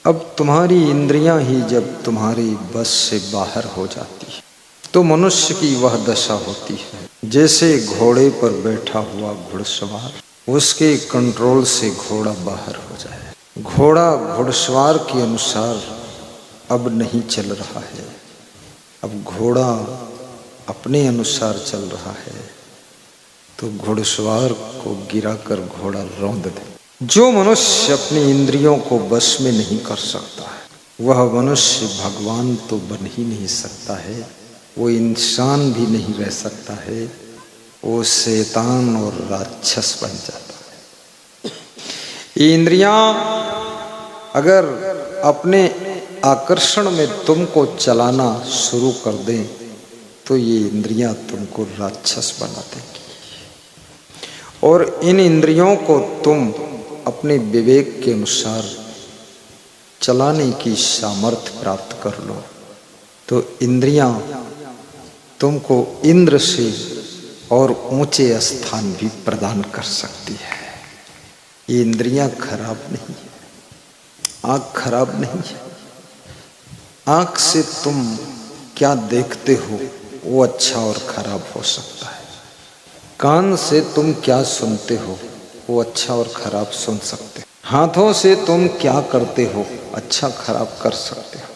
अब तुम्हारी इंद्रियां ही जब तुम्हारी बस से बाहर हो जाती है तो मनुष्य की वह दशा होती है जैसे घोड़े पर बैठा हुआ घुड़सवार, उसके कंट्रोल से घोड़ा बाहर हो जाए। घोड़ा घुड़सवार के अनुसार अब नहीं चल रहा है, अब घोड़ा अपने अनुसार चल रहा है, तो घुड़सवार को गिराकर घोड़ा रौंद दे। जो मनुष्य अपनी इंद्रियों को बस में नहीं कर सकता है वह मनुष्य भगवान तो बन ही नहीं सकता है, वो इंसान भी नहीं रह सकता है, वो शैतान और राक्षस बन जाता है। ये इंद्रियां अगर अपने आकर्षण में तुमको चलाना शुरू कर दें तो ये इंद्रियां तुमको राक्षस बना देंगी और इन इंद्रियों को तुम अपने विवेक के अनुसार चलाने की सामर्थ्य प्राप्त कर लो तो इंद्रियां तुमको इंद्र से और ऊंचे स्थान भी प्रदान कर सकती है। ये इंद्रियां खराब नहीं है, आँख खराब नहीं है। आँख से तुम क्या देखते हो वो अच्छा और खराब हो सकता है। कान से तुम क्या सुनते हो वो अच्छा और खराब सुन सकते हो। हाथों से तुम क्या करते हो अच्छा खराब कर सकते हो।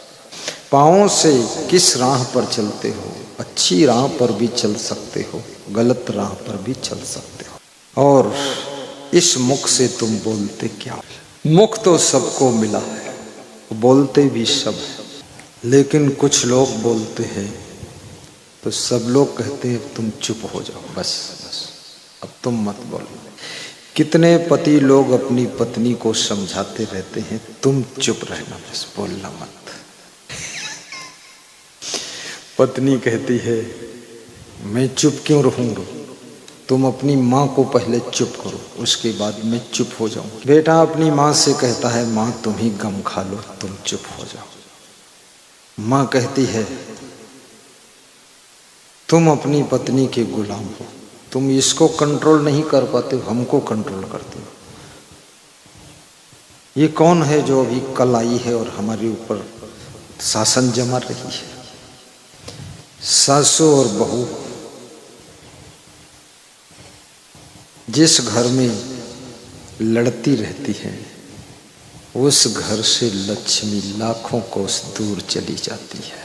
पाँवों से किस राह पर चलते हो, अच्छी राह पर भी चल सकते हो, गलत राह पर भी चल सकते हो। और इस मुख से तुम बोलते क्या? मुख तो सबको मिला है, बोलते भी सब है, लेकिन कुछ लोग बोलते हैं तो सब लोग कहते हैं तुम चुप हो जाओ, बस अब तुम मत बोलो। कितने पति लोग अपनी पत्नी को समझाते रहते हैं तुम चुप रहना, बस बोलना मत। पत्नी कहती है मैं चुप क्यों रहूंगा, तुम अपनी माँ को पहले चुप करो उसके बाद मैं चुप हो जाऊं। बेटा अपनी माँ से कहता है माँ तुम ही गम खा लो, तुम चुप हो जाओ। माँ कहती है तुम अपनी पत्नी के गुलाम हो, तुम इसको कंट्रोल नहीं कर पाते, हमको कंट्रोल करते हो। ये कौन है जो अभी कल आई है और हमारे ऊपर शासन जमा रही है? सासू और बहू जिस घर में लड़ती रहती है उस घर से लक्ष्मी लाखों कोस दूर चली जाती है।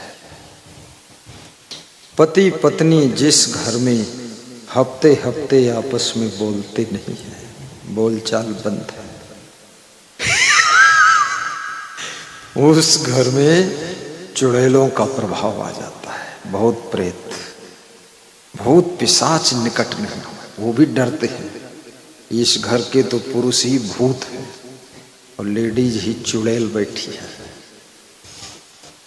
पति पत्नी जिस घर में हफ्ते हफ्ते आपस में बोलते नहीं है, बोलचाल बंद है, उस घर में चुड़ैलों का प्रभाव आ जाता है। बहुत प्रेत भूत पिशाच निकट नहीं, वो भी डरते हैं। इस घर के तो पुरुष ही भूत है और लेडीज ही चुड़ैल बैठी है।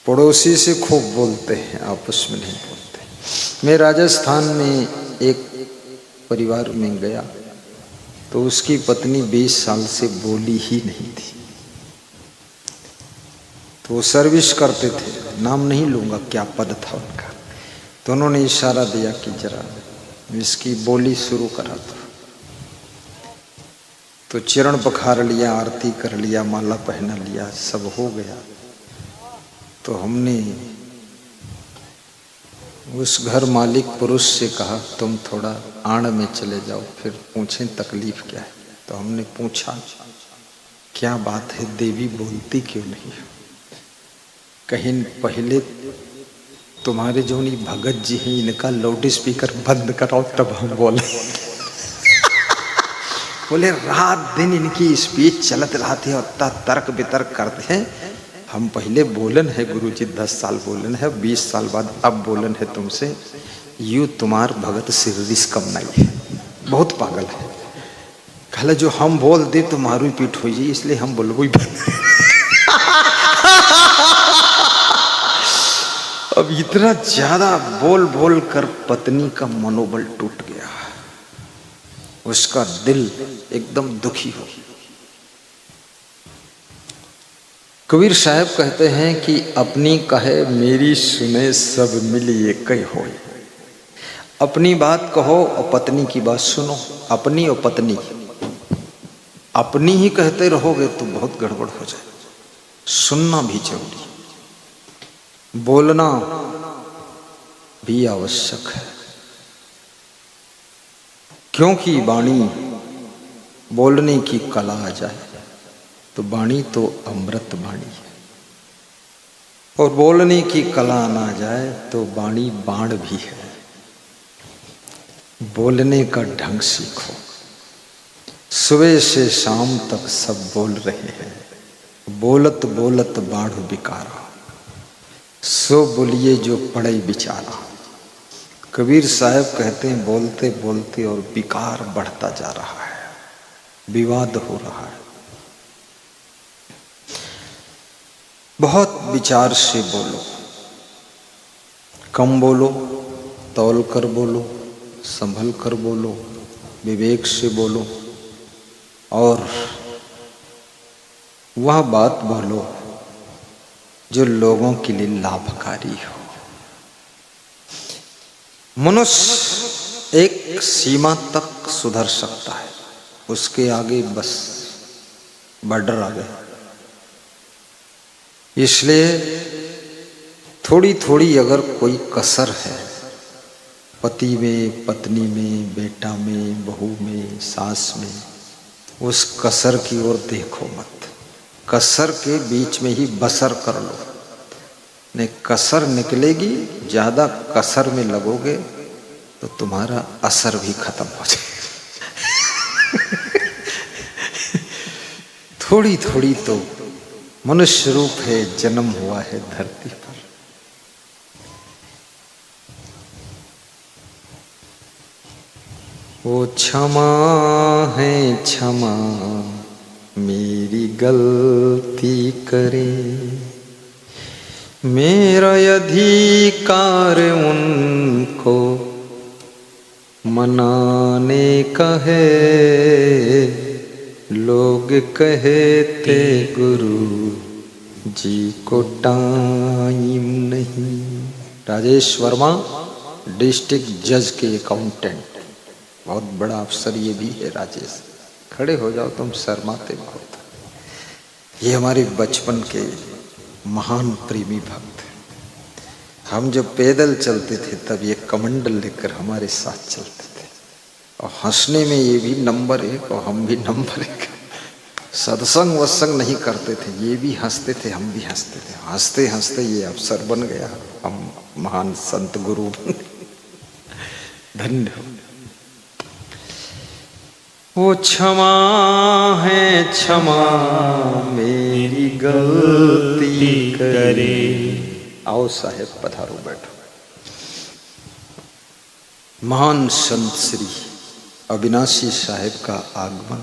पड़ोसी से खूब बोलते हैं, आपस में नहीं बोलते। मैं राजस्थान में एक परिवार में गया तो उसकी पत्नी 20 साल से बोली ही नहीं थी। तो वो सर्विस करते थे, नाम नहीं लूँगा क्या पद था उनका, तो उन्होंने इशारा दिया कि जरा इसकी बोली शुरू करा दो। तो चरण पखार लिया, आरती कर लिया, माला पहना लिया, सब हो गया। तो हमने उस घर मालिक पुरुष से कहा तुम थोड़ा आड़ में चले जाओ, फिर पूछें तकलीफ क्या है। तो हमने पूछा क्या बात है, देवी बोलती क्यों नहीं? कहीं पहले तुम्हारे जो नहीं भगत जी हैं इनका लाउड स्पीकर बंद कराओ तब हम बोले। बोले रात दिन इनकी स्पीच चलत रहती है और तर्क वितर्क करते हैं। हम पहले बोलन है गुरुजी, 10 साल बोलन है, 20 साल बाद अब बोलन है तुमसे। यू तुम्हार भगत सिररिस कम नहीं है, बहुत पागल है। कहला जो हम बोल दे तो मारू पीठ हो जाए, इसलिए हम बोलबो ही बंद। अब इतना ज्यादा बोल बोल कर पत्नी का मनोबल टूट गया, उसका दिल एकदम दुखी हो। कबीर साहब कहते हैं कि अपनी कहे मेरी सुने सब मिली एक ही होए। अपनी बात कहो और पत्नी की बात सुनो। अपनी और पत्नी अपनी ही कहते रहोगे तो बहुत गड़बड़ हो जाए। सुनना भी जरूरी, बोलना भी आवश्यक है, क्योंकि वाणी बोलने की कला आ जाए तो वाणी तो अमृत वाणी है, और बोलने की कला ना जाए तो वाणी बाण भी है। बोलने का ढंग सीखो। सुबह से शाम तक सब बोल रहे हैं, बोलत बोलत बाढ़ बिकारा, सो बोलिए जो पड़े बिचारा। कबीर साहब कहते हैं बोलते बोलते और विकार बढ़ता जा रहा है, विवाद हो रहा है। बहुत विचार से बोलो, कम बोलो, तौल कर बोलो, संभल कर बोलो, विवेक से बोलो, और वह बात बोलो जो लोगों के लिए लाभकारी हो। मनुष्य एक सीमा तक सुधर सकता है, उसके आगे बस बॉर्डर आ गया। इसलिए थोड़ी थोड़ी अगर कोई कसर है पति में, पत्नी में, बेटा में, बहू में, सास में, उस कसर की ओर देखो मत। कसर के बीच में ही बसर कर लो, नहीं कसर निकलेगी। ज्यादा कसर में लगोगे तो तुम्हारा असर भी खत्म हो जाएगा। थोड़ी थोड़ी तो मनुष्य रूप है, जन्म हुआ है धरती पर। वो क्षमा है क्षमा मेरी गलती करे, मेरा अधिकार उनको मनाने का है। लोग कहते गुरु जी को टाइम नहीं। राजेश वर्मा डिस्ट्रिक्ट जज के अकाउंटेंट, बहुत बड़ा अफसर ये भी है। राजेश खड़े हो जाओ, तुम शर्माते बहुत। ये हमारे बचपन के महान प्रेमी भक्त। हम जब पैदल चलते थे तब ये कमंडल लेकर हमारे साथ चलते थे, और हंसने में ये भी नंबर एक और हम भी नंबर एक। सत्संग वत्संग नहीं करते थे, ये भी हंसते थे, हम भी हंसते थे। हंसते हंसते ये अफसर बन गया, हम महान संत गुरु बन गए। धन्य हो। वो क्षमा है क्षमा मेरी गलती करे। आओ साहेब पधारो, बैठो। महान संत श्री अविनाशी साहेब का आगमन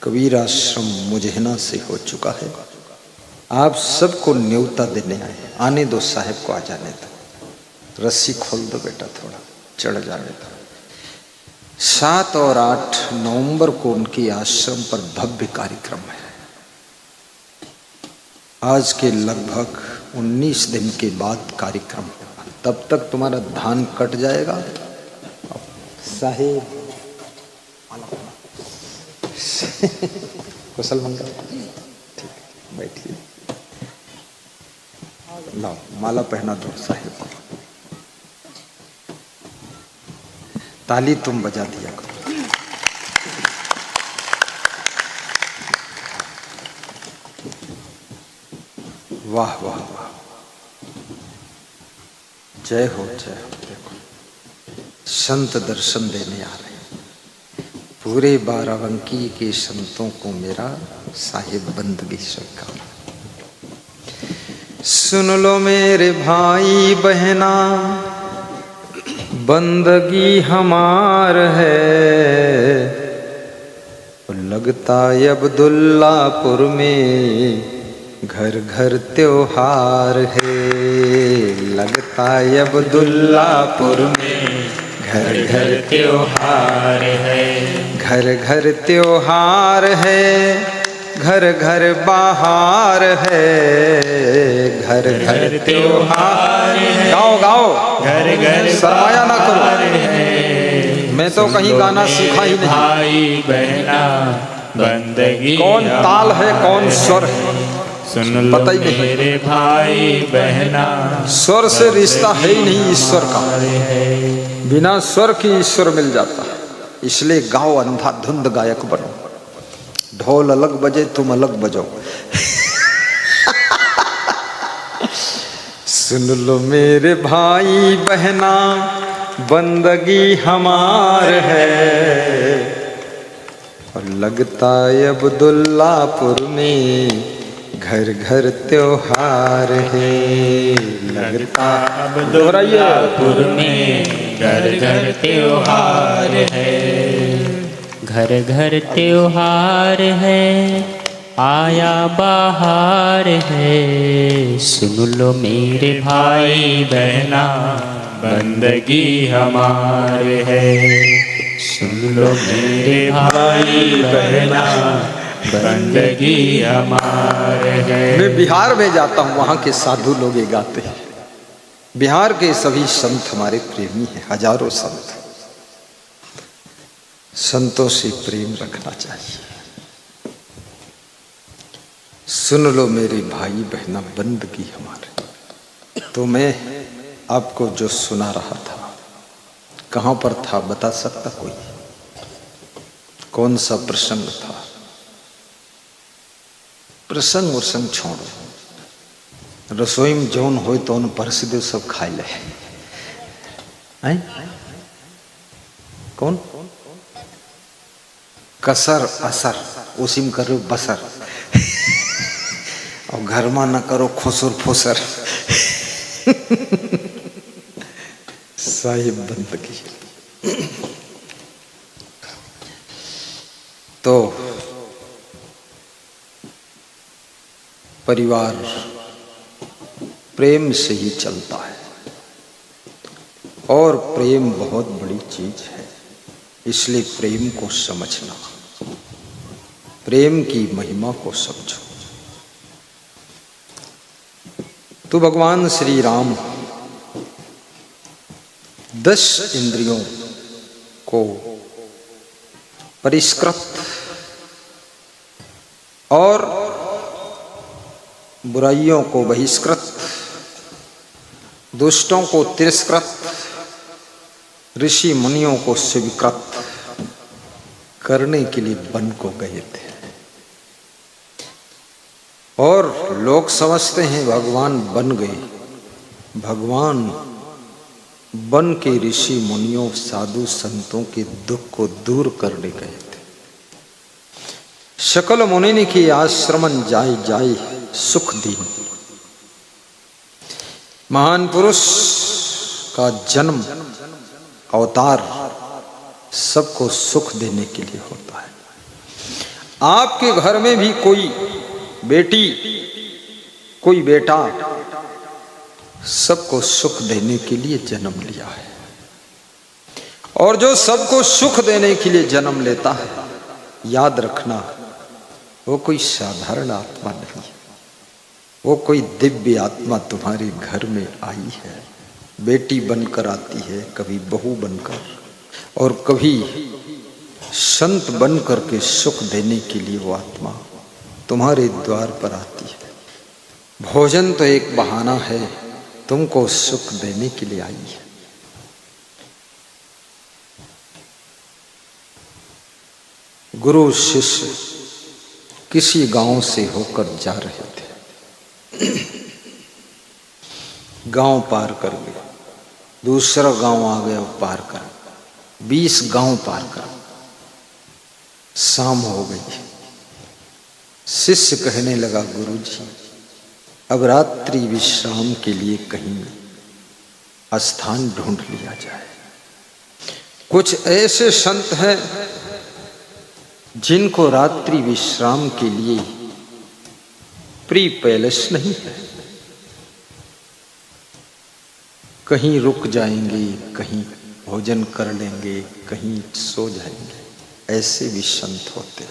कबीर आश्रम मुजहना से हो चुका है। आप सबको न्योता देने आए हैं। आने दो साहेब को, आ जाने दो। रस्सी खोल दो बेटा, थोड़ा चढ़ जाने दो। 7 और 8 नवंबर को उनके आश्रम पर भव्य कार्यक्रम है। आज के लगभग 19 दिन के बाद कार्यक्रम, तब तक तुम्हारा धान कट जाएगा। साहेब कुशल मंगल, ठीक, बैठिए। लाओ माला पहना दो साहेब को। ताली तुम बजा दिया करो। वाह वाह वाह, जय हो जय हो। देखो संत दर्शन देने आ रहे हैं। पूरे बाराबंकी के संतों को मेरा साहिब बंदगी स्वीकार। सुन लो मेरे भाई बहना, बंदगी हमार है। लगता अब्दुल्लापुर में घर घर त्योहार है। लगता अब्दुल्लापुर में घर घर त्योहार है। घर घर त्योहार है, घर घर बाहर है। घर घर त्योहार है। गाओ गाओ, घर घर शर्माया ना करो। मैं तो कहीं गाना सीखा ही नहीं। भाई बहना बंदगी, कौन ताल है कौन स्वर है, सुन लो पता ही नहीं मेरे भाई बहना, स्वर से रिश्ता है ही नहीं ईश्वर का, बिना स्वर की ईश्वर मिल जाता है। इसलिए गाओ अंधाधुंध गायक बनो, ढोल अलग बजे तुम अलग बजाओ। सुन लो मेरे भाई बहना बंदगी हमार है, और लगता है अब्दुल्लापुर में घर घर त्योहार है। लगता अब्दुल्लापुर में घर घर त्योहार है, घर घर त्योहार है, आया बाहर है। सुन लो मेरे भाई बहना बंदगी हमारे है, सुन लो मेरे भाई बहना बंदगी हमारे है। मैं बिहार में जाता हूँ, वहाँ के साधु लोग ये गाते हैं। बिहार के सभी संत हमारे प्रेमी हैं, हजारों संत। संतों से प्रेम रखना चाहिए। सुन लो मेरे भाई बहना बंदगी हमारे। तो मैं आपको जो सुना रहा था, कहाँ पर था बता सकता कोई? कौन सा प्रसंग था? प्रसंग प्रसंग छोड़ो, रसोई में जौन हो तो उन परस दो, सब खाए ले। कौन कसर असर उसी में करो बसर, और घर में न करो खुसुर फुसर। साहिब बंदगी। तो परिवार प्रेम से ही चलता है, और प्रेम बहुत बड़ी चीज है। इसलिए प्रेम को समझना, प्रेम की महिमा को समझो। तो भगवान श्री राम 10 इंद्रियों को परिष्कृत और बुराइयों को बहिष्कृत, दुष्टों को तिरस्कृत, ऋषि मुनियों को स्वीकृत करने के लिए वन को गए थे। और लोग समझते हैं भगवान बन गए। भगवान वन के ऋषि मुनियों साधु संतों के दुख को दूर करने गए थे। सकल मुनि की आश्रमन जाय जाय सुख दीन। महान पुरुष का जन्म अवतार सबको सुख देने के लिए होता है। आपके घर में भी कोई बेटी कोई बेटा सबको सुख देने के लिए जन्म लिया है। और जो सबको सुख देने के लिए जन्म लेता है, याद रखना वो कोई साधारण आत्मा नहीं, वो कोई दिव्य आत्मा तुम्हारे घर में आई है। बेटी बनकर आती है, कभी बहू बनकर, और कभी संत बनकर के सुख देने के लिए वो आत्मा तुम्हारे द्वार पर आती है। भोजन तो एक बहाना है, तुमको सुख देने के लिए आई है। गुरु शिष्य किसी गांव से होकर जा रहे थे। गांव पार कर गए, दूसरा गांव आ गया, पार कर 20 गांव पार कर, शाम हो गई। शिष्य कहने लगा, गुरुजी अब रात्रि विश्राम के लिए कहीं स्थान ढूंढ लिया जाए। कुछ ऐसे संत हैं जिनको रात्रि विश्राम के लिए प्री पैलेस नहीं है, कहीं रुक जाएंगे, कहीं भोजन कर लेंगे, कहीं सो जाएंगे। ऐसे भी संत होते।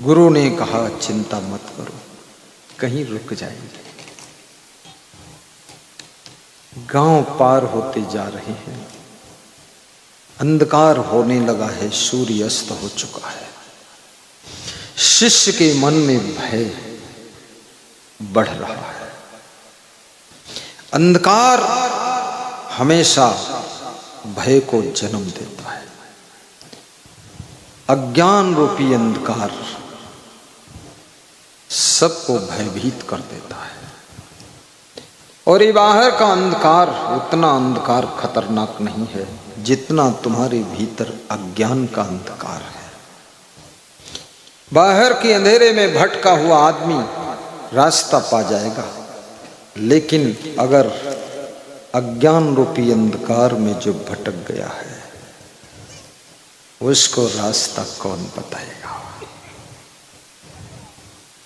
गुरु ने कहा चिंता मत करो, कहीं रुक जाएंगे। गांव पार होते जा रहे हैं, अंधकार होने लगा है, सूर्य अस्त हो चुका है। शिष्य के मन में भय बढ़ रहा है। अंधकार हमेशा भय को जन्म देता है। अज्ञान रूपी अंधकार सबको भयभीत कर देता है। और ये बाहर का अंधकार उतना अंधकार खतरनाक नहीं है जितना तुम्हारे भीतर अज्ञान का अंधकार है। बाहर के अंधेरे में भटका हुआ आदमी रास्ता पा जाएगा, लेकिन अगर अज्ञान रूपी अंधकार में जो भटक गया है उसको रास्ता कौन बताएगा?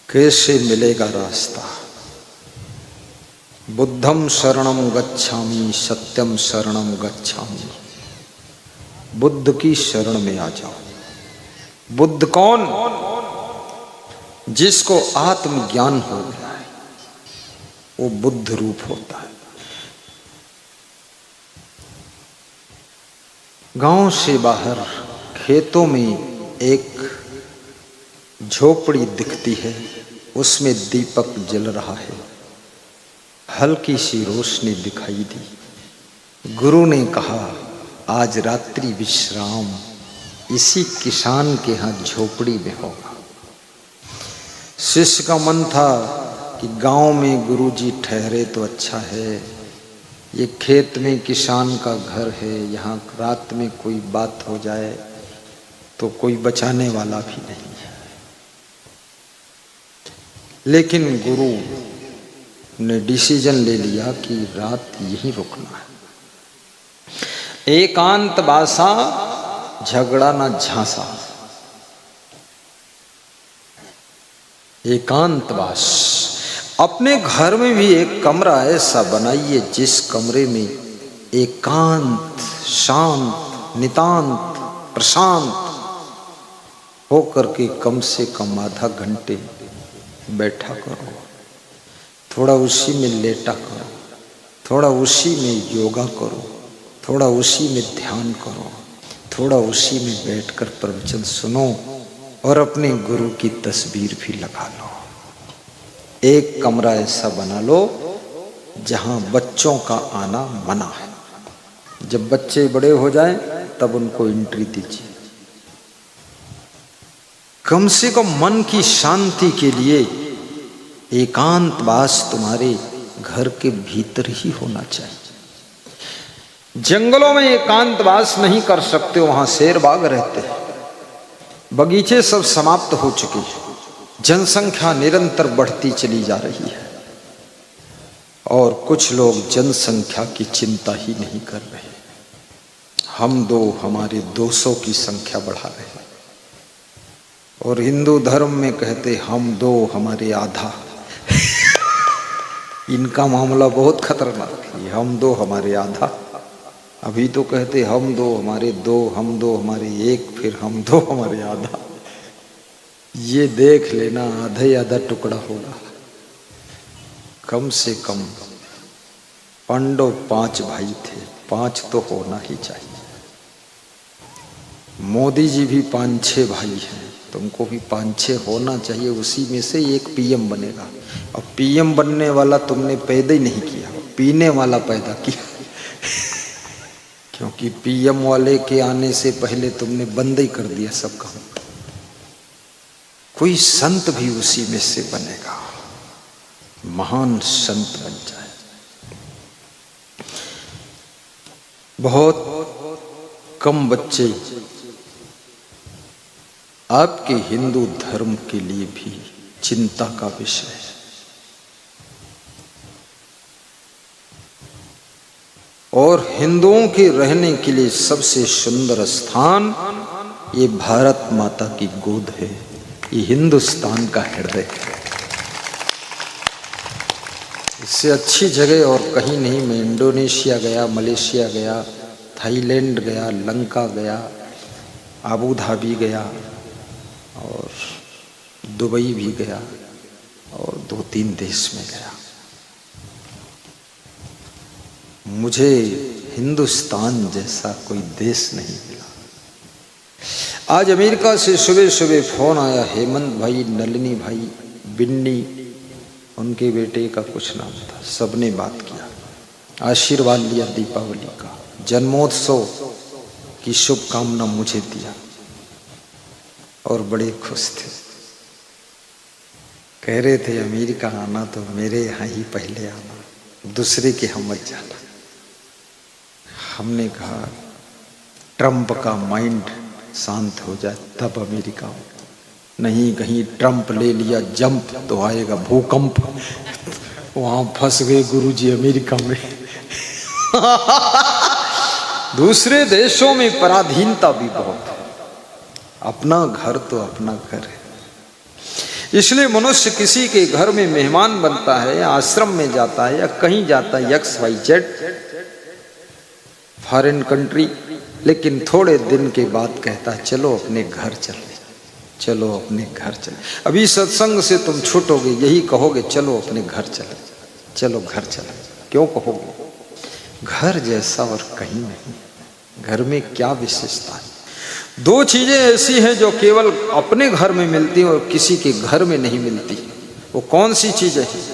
कैसे मिलेगा रास्ता? बुद्धम शरणम गच्छामि, सत्यम शरणम गच्छामि। बुद्ध की शरण में आ जाओ। बुद्ध कौन? जिसको आत्मज्ञान हो गया है वो बुद्ध रूप होता है। गांव से बाहर खेतों में एक झोपड़ी दिखती है, उसमें दीपक जल रहा है। हल्की सी रोशनी दिखाई दी। गुरु ने कहा आज रात्रि विश्राम इसी किसान के यहाँ झोपड़ी में होगा। शिष्य का मन था कि गांव में गुरुजी ठहरे तो अच्छा है, ये खेत में किसान का घर है, यहाँ रात में कोई बात हो जाए तो कोई बचाने वाला भी नहीं है। लेकिन गुरु ने डिसीजन ले लिया कि रात यहीं रुकना है। एकांत बासा झगड़ा ना झांसा। एकांतवास। अपने घर में भी एक कमरा ऐसा बनाइए जिस कमरे में एकांत, शांत, नितांत, प्रशांत होकर के कम से कम आधा घंटे बैठा करो। थोड़ा उसी में लेटा करो, थोड़ा उसी में योगा करो, थोड़ा उसी में ध्यान करो, थोड़ा उसी में बैठकर प्रवचन सुनो और अपने गुरु की तस्वीर भी लगा लो। एक कमरा ऐसा बना लो जहां बच्चों का आना मना है। जब बच्चे बड़े हो जाएं तब उनको एंट्री दीजिए। कम से कम मन की शांति के लिए एकांतवास तुम्हारे घर के भीतर ही होना चाहिए। जंगलों में एकांतवास नहीं कर सकते, वहां शेर बाघ रहते हैं। बगीचे सब समाप्त हो चुके हैं। जनसंख्या निरंतर बढ़ती चली जा रही है और कुछ लोग जनसंख्या की चिंता ही नहीं कर रहे। हम दो हमारे 200 की संख्या बढ़ा रहे हैं और हिंदू धर्म में कहते हम दो हमारे आधा। इनका मामला बहुत खतरनाक है। हम दो हमारे आधा। अभी तो कहते हम दो हमारे दो, हम दो हमारे एक, फिर हम दो हमारे आधा। ये देख लेना आधा आधा टुकड़ा होगा। कम से कम पांडव 5 भाई थे, 5 तो होना ही चाहिए। मोदी जी भी 5-6 भाई हैं, तुमको भी 5-6 होना चाहिए। उसी में से एक पीएम बनेगा। और पीएम बनने वाला तुमने पैदा ही नहीं किया, पीने वाला पैदा किया। क्योंकि पीएम वाले के आने से पहले तुमने बंद ही कर दिया सब काम। कोई संत भी उसी में से बनेगा, महान संत बन जाए। बहुत कम बच्चे आपके हिंदू धर्म के लिए भी चिंता का विषय है। और हिंदुओं के रहने के लिए सबसे सुंदर स्थान ये भारत माता की गोद है, ये हिंदुस्तान का हृदय है। इससे अच्छी जगह और कहीं नहीं। मैं इंडोनेशिया गया, मलेशिया गया, थाईलैंड गया, लंका गया, आबू धाबी गया और दुबई भी गया और 2-3 देश में गया। मुझे हिंदुस्तान जैसा कोई देश नहीं मिला। आज अमेरिका से सुबह सुबह फोन आया, हेमंत भाई, नलिनी भाई, बिन्नी, उनके बेटे का कुछ नाम था, सबने बात किया, आशीर्वाद लिया, दीपावली का जन्मोत्सव की शुभकामना मुझे दिया और बड़े खुश थे। कह रहे थे अमेरिका आना तो मेरे यहाँ ही पहले आना, दूसरे के हम मत जाना। हमने कहा ट्रंप का माइंड शांत हो जाए तब अमेरिका हो, नहीं कहीं ट्रंप ले लिया जंप तो आएगा भूकंप, वहां फंस गए गुरुजी अमेरिका में। दूसरे देशों में पराधीनता भी बहुत है, अपना घर तो अपना घर है। इसलिए मनुष्य किसी के घर में मेहमान बनता है, आश्रम में जाता है या कहीं जाता है, XYZ फॉरेन कंट्री, लेकिन थोड़े दिन के बाद कहता है चलो अपने घर चले, चलो अपने घर चले। अभी सत्संग से तुम छूटोगे यही कहोगे, चलो अपने घर चले, चलो घर चले। क्यों कहोगे? घर जैसा और कहीं नहीं। घर में क्या विशेषता है? दो चीजें ऐसी हैं जो केवल अपने घर में मिलती हैं और किसी के घर में नहीं मिलती। वो कौन सी चीजें हैं?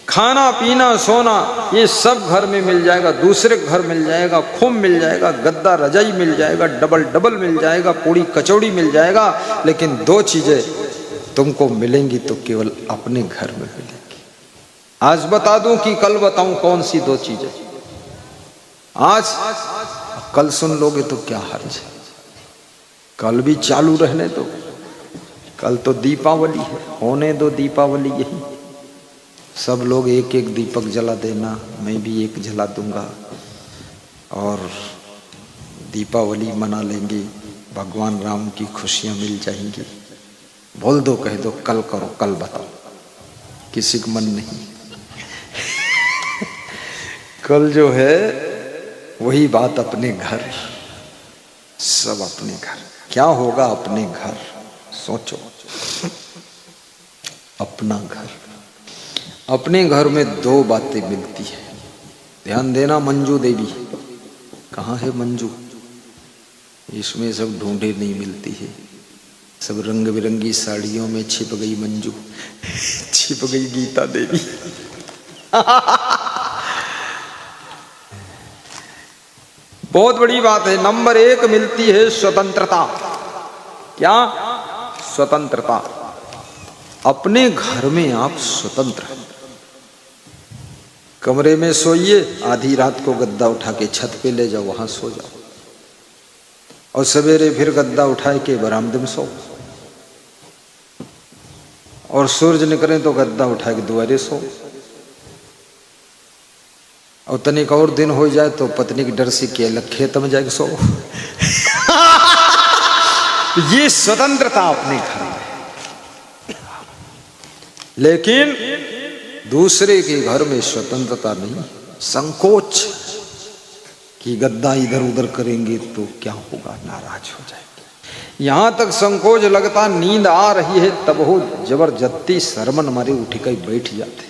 खाना पीना सोना ये सब घर में मिल जाएगा, दूसरे घर मिल जाएगा, खूब मिल जाएगा, गद्दा रजाई मिल जाएगा, डबल डबल मिल जाएगा, पूड़ी कचौड़ी मिल जाएगा, लेकिन दो चीजें तुमको मिलेंगी तो केवल अपने घर में मिलेंगी। आज बता दूं कि कल बताऊं कौन सी दो चीजें? आज कल सुन लोगे तो क्या हर्ज है, कल भी चालू रहने दो। कल तो दीपावली है, होने दो दीपावली यही। सब लोग एक एक दीपक जला देना, मैं भी एक जला दूंगा और दीपावली मना लेंगे, भगवान राम की खुशियां मिल जाएंगी। बोल दो, कह दो कल करो, कल बताओ, किसी का मन नहीं। कल जो है वही बात अपने घर, सब अपने घर। क्या होगा अपने घर? सोचो, अपना घर। अपने घर में दो बातें मिलती है, ध्यान देना। मंजू देवी कहाँ है? मंजू इसमें सब ढूंढे नहीं मिलती है, सब रंग बिरंगी साड़ियों में छिप गई मंजू, छिप गई गीता देवी। बहुत बड़ी बात है। नंबर एक मिलती है स्वतंत्रता। क्या? स्वतंत्रता। अपने घर में आप स्वतंत्र हैं। कमरे में सोइए, आधी रात को गद्दा उठा के छत पे ले जाओ, वहां सो जाओ, और सवेरे फिर गद्दा उठाए के बरामदे में सो, और सूरज निकले तो गद्दा उठा के दुआरे सो, और तनिक और दिन हो जाए तो पत्नी की डर से के अलग खेत में जाके सो। ये स्वतंत्रता अपने घर में। लेकिन दूसरे के घर में स्वतंत्रता नहीं, संकोच कि गद्दा इधर उधर करेंगे तो क्या होगा, नाराज हो जाएंगे। यहां तक संकोच लगता, नींद आ रही है तब हो जबरदस्ती शर्मन मारे उठी कहीं बैठ जाते।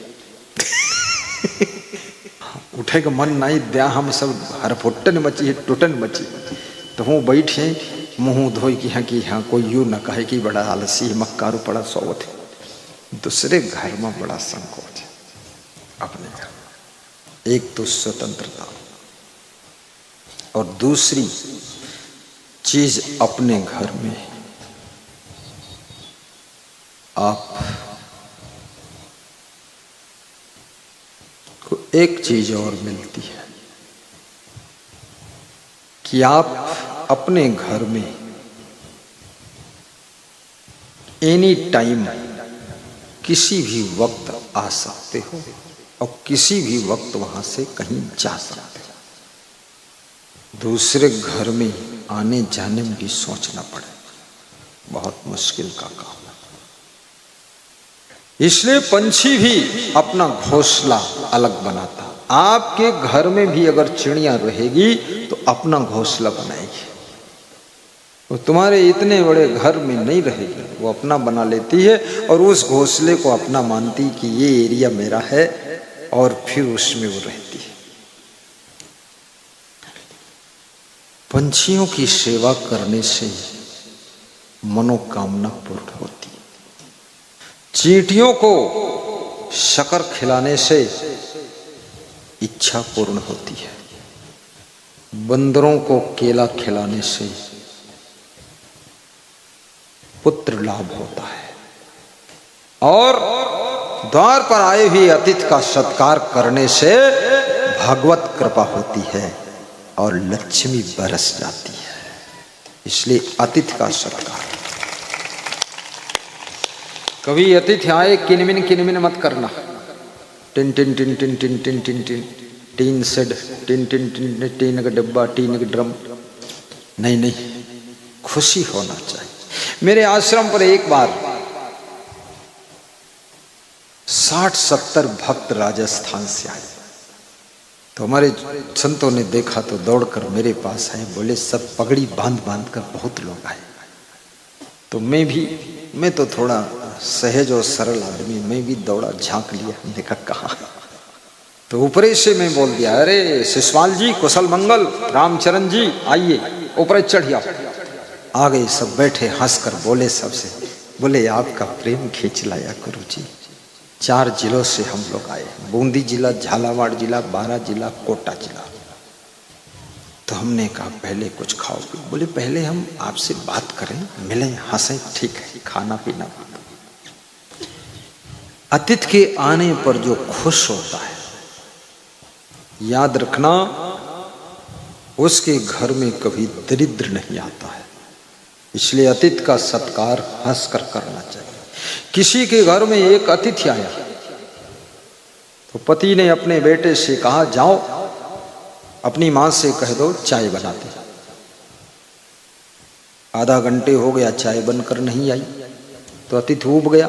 उठे का मन नहीं दिया, हम सब हरफुट्टन मची है, टुटन मची, तो हूँ बैठे मुँह धोई कि हाँ कोई यूँ न कहे कि बड़ा आलसी मक्कारू पड़ा सोवत है। दूसरे घर में बड़ा संकोच है। अपने घर में एक तो स्वतंत्रता, और दूसरी चीज अपने घर में आप को एक चीज और मिलती है कि आप अपने घर में एनी टाइम किसी भी वक्त आ सकते हो और किसी भी वक्त वहां से कहीं जा सकते हो। दूसरे घर में आने जाने में भी सोचना पड़े, बहुत मुश्किल का काम है। इसलिए पंछी भी अपना घोंसला अलग बनाता। आपके घर में भी अगर चिड़िया रहेगी तो अपना घोंसला बनाएगी। वो तुम्हारे इतने बड़े घर में नहीं रहेगी, वो अपना बना लेती है और उस घोंसले को अपना मानती कि ये एरिया मेरा है, और फिर उसमें वो रहती है। पंछियों की सेवा करने से मनोकामना पूर्ण होती है। चींटियों को शक्कर खिलाने से इच्छा पूर्ण होती है, बंदरों को केला खिलाने से पुत्र लाभ होता है, और द्वार पर आए हुए अतिथि का सत्कार करने से भगवत कृपा होती है और लक्ष्मी बरस जाती है। इसलिए अतिथि का सत्कार। कभी अतिथि आए किनमिन मत करना। Tin tin tin tin tin tin tin tin tin shed, tin tin tin tin का डब्बा, टीन का ड्रम, नहीं नहीं, खुशी होना चाहिए। मेरे आश्रम पर एक बार 60-70 भक्त राजस्थान से आए, तो हमारे संतों ने देखा तो दौड़कर मेरे पास आए, बोले सब पगड़ी बांध बांध कर बहुत लोग आए। तो मैं तो थोड़ा सहज और सरल आदमी, मैं भी दौड़ा, झांक लिया, देखा कहाँ। तो ऊपरे से मैं बोल दिया, अरे शिशपाल जी कुशल मंगल, रामचरण जी आइए, ऊपर चढ़िया। आ गए, सब बैठे, हंसकर बोले सबसे, बोले आपका प्रेम खींच लाया गुरु जी। 4 जिलों से हम लोग आए, बूंदी जिला, झालावाड़ जिला, बारां जिला, कोटा जिला। तो हमने कहा पहले कुछ खाओ पियो। बोले पहले हम आपसे बात करें, मिलें, हंसें, ठीक है, खाना पीना। अतिथि के आने पर जो खुश होता है, याद रखना उसके घर में कभी दरिद्र नहीं आता है। इसलिए अतिथि का सत्कार हंसकर करना चाहिए। किसी के घर में एक अतिथि आया तो पति ने अपने बेटे से कहा, जाओ अपनी मां से कह दो चाय बनाते। आधा घंटे हो गया, चाय बनकर नहीं आई, तो अतिथि ऊब गया,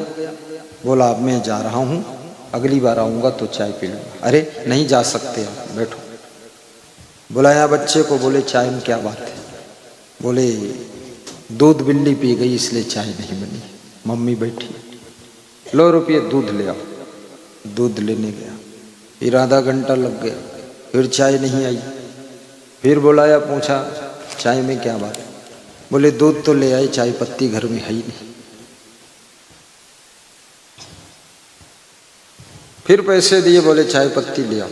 बोला अब मैं जा रहा हूं, अगली बार आऊंगा तो चाय पी लूंगा। अरे नहीं जा सकते आप, बैठो। बुलाया बच्चे को, बोले चाय में क्या बात है? बोले दूध बिल्ली पी गई इसलिए चाय नहीं बनी। मम्मी बैठी, लो रुपये दूध ले आओ। दूध लेने गया, फिर आधा घंटा लग गया, फिर चाय नहीं आई। फिर बुलाया, पूछा चाय में क्या बात है? बोले दूध तो ले आए, चाय पत्ती घर में है ही नहीं। फिर पैसे दिए, बोले चाय पत्ती ले आओ।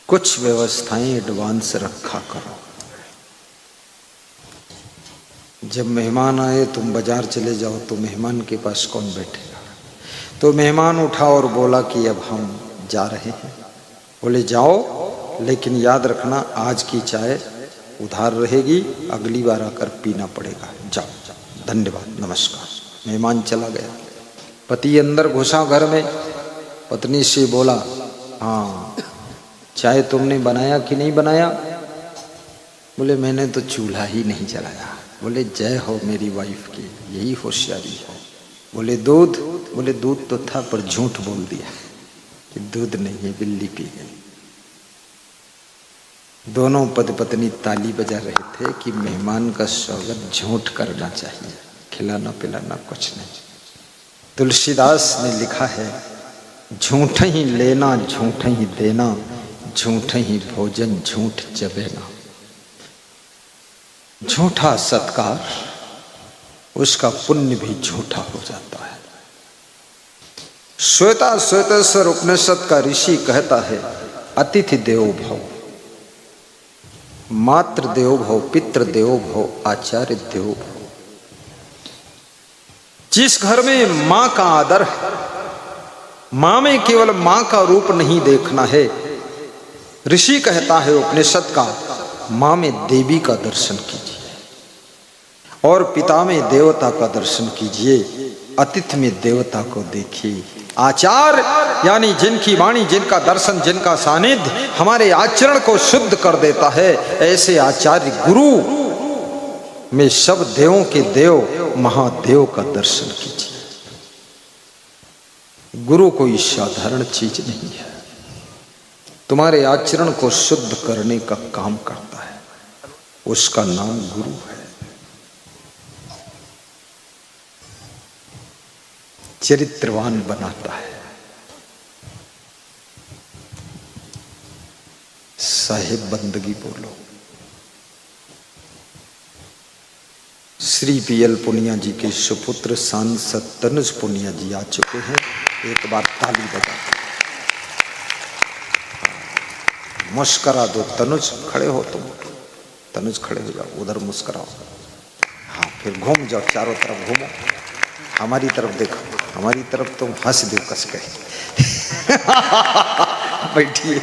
कुछ व्यवस्थाएं एडवांस रखा करो। जब मेहमान आए, तुम बाजार चले जाओ तो मेहमान के पास कौन बैठेगा? तो मेहमान उठा और बोला कि अब हम जा रहे हैं। बोले जाओ, लेकिन याद रखना आज की चाय उधार रहेगी, अगली बार आकर पीना पड़ेगा। जाओ, धन्यवाद, नमस्कार। मेहमान चला गया। पति अंदर घुसा घर में, पत्नी से बोला, हाँ चाय तुमने बनाया कि नहीं बनाया? बोले मैंने तो चूल्हा ही नहीं जलाया। बोले जय हो मेरी वाइफ की, यही होशियारी है। बोले दूध? बोले दूध तो था पर झूठ बोल दिया कि दूध नहीं है, बिल्ली पी गई। दोनों पति पत्नी ताली बजा रहे थे कि मेहमान का स्वागत झूठ करना चाहिए, खिलाना पिलाना कुछ नहीं। तुलसीदास ने लिखा है, झूठ ही लेना झूठ ही देना, झूठ ही भोजन झूठ चबेना। झूठा सत्कार, उसका पुण्य भी झूठा हो जाता है। श्वेता श्वेतेश्वर उपनिषद का ऋषि कहता है, अतिथि देवो भव, मातृ देवो भव, पितृ देवो भव, आचार्य देवो भव। जिस घर में मां का आदर है, मां में केवल मां का रूप नहीं देखना है। ऋषि कहता है उपनिषद का, मां में देवी का दर्शन कीजिए और पिता में देवता का दर्शन कीजिए, अतिथि में देवता को देखिए। आचार यानी जिनकी वाणी, जिनका दर्शन, जिनका सानिध्य हमारे आचरण को शुद्ध कर देता है, ऐसे आचार्य गुरु में सब देवों के देव महादेव का दर्शन कीजिए। गुरु कोई साधारण चीज नहीं है, तुम्हारे आचरण को शुद्ध करने का काम करता है, उसका नाम गुरु है। चरित्रवान बनाता है। साहिब बंदगी बोलो। श्री पीएल पुनिया जी के सुपुत्र सांसद तनुज पुनिया जी आ चुके हैं। एक बार ताली बजा मुस्करा दो। तनुज खड़े हो तुम, तनुज खड़े हो जाओ, उधर मुस्कराओ। हाँ फिर घूम जाओ, चारों तरफ घूमो, हमारी तरफ देखो, हमारी तरफ तुम हंस दो कस के। बैठिए,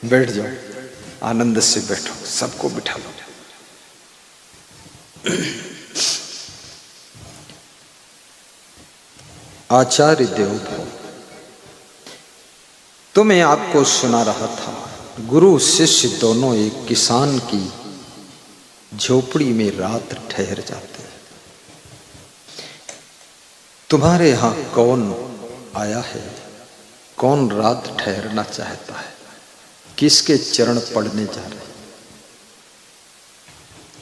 बैठ जाओ, आनंद से बैठो, सबको बिठा लो। आचार्य देवोभव, तो मैं आपको सुना रहा था, गुरु शिष्य दोनों एक किसान की झोपड़ी में रात ठहर जाते हैं। तुम्हारे यहां कौन आया है, कौन रात ठहरना चाहता है, किसके चरण पड़ने जा रहे?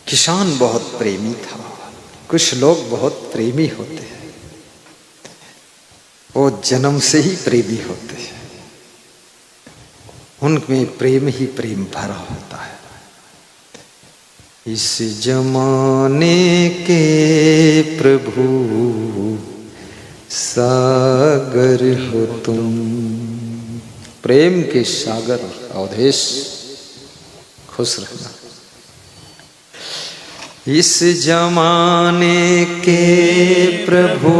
किसान बहुत प्रेमी था। कुछ लोग बहुत प्रेमी होते हैं, वो जन्म से ही प्रेमी होते हैं, उनमें प्रेम ही प्रेम भरा होता है। इस जमाने के प्रभु सागर हो तुम, प्रेम के सागर अवधेश, खुश रहना। इस जमाने के प्रभु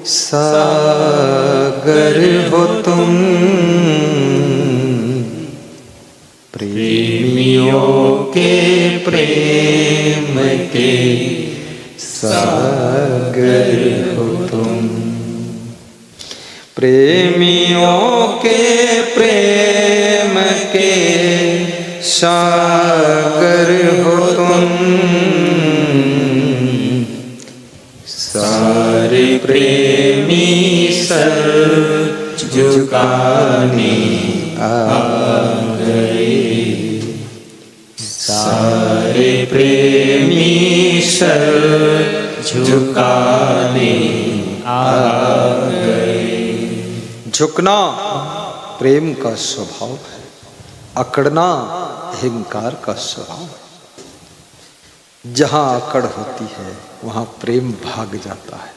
सागर हो तुम, प्रेमियों के प्रेम के सागर हो तुम, प्रेमियों के प्रेम के सागर हो तुम, सारे प्रेमी सर झुकाने आ गए, सारे प्रेमी सर झुकाने आ गए। झुकना प्रेम का स्वभाव है, अकड़ना अहंकार का स्वभाव है। जहां अकड़ होती है वहां प्रेम भाग जाता है,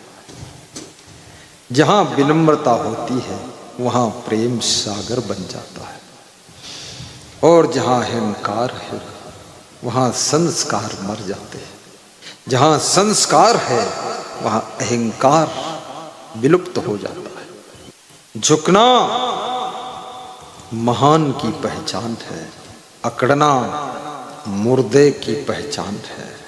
जहां विनम्रता होती है वहां प्रेम सागर बन जाता है, और जहां अहंकार है वहां संस्कार मर जाते हैं। जहां संस्कार है वहां अहंकार विलुप्त हो जाता है। झुकना महान की पहचान है, अकड़ना मुर्दे की पहचान है।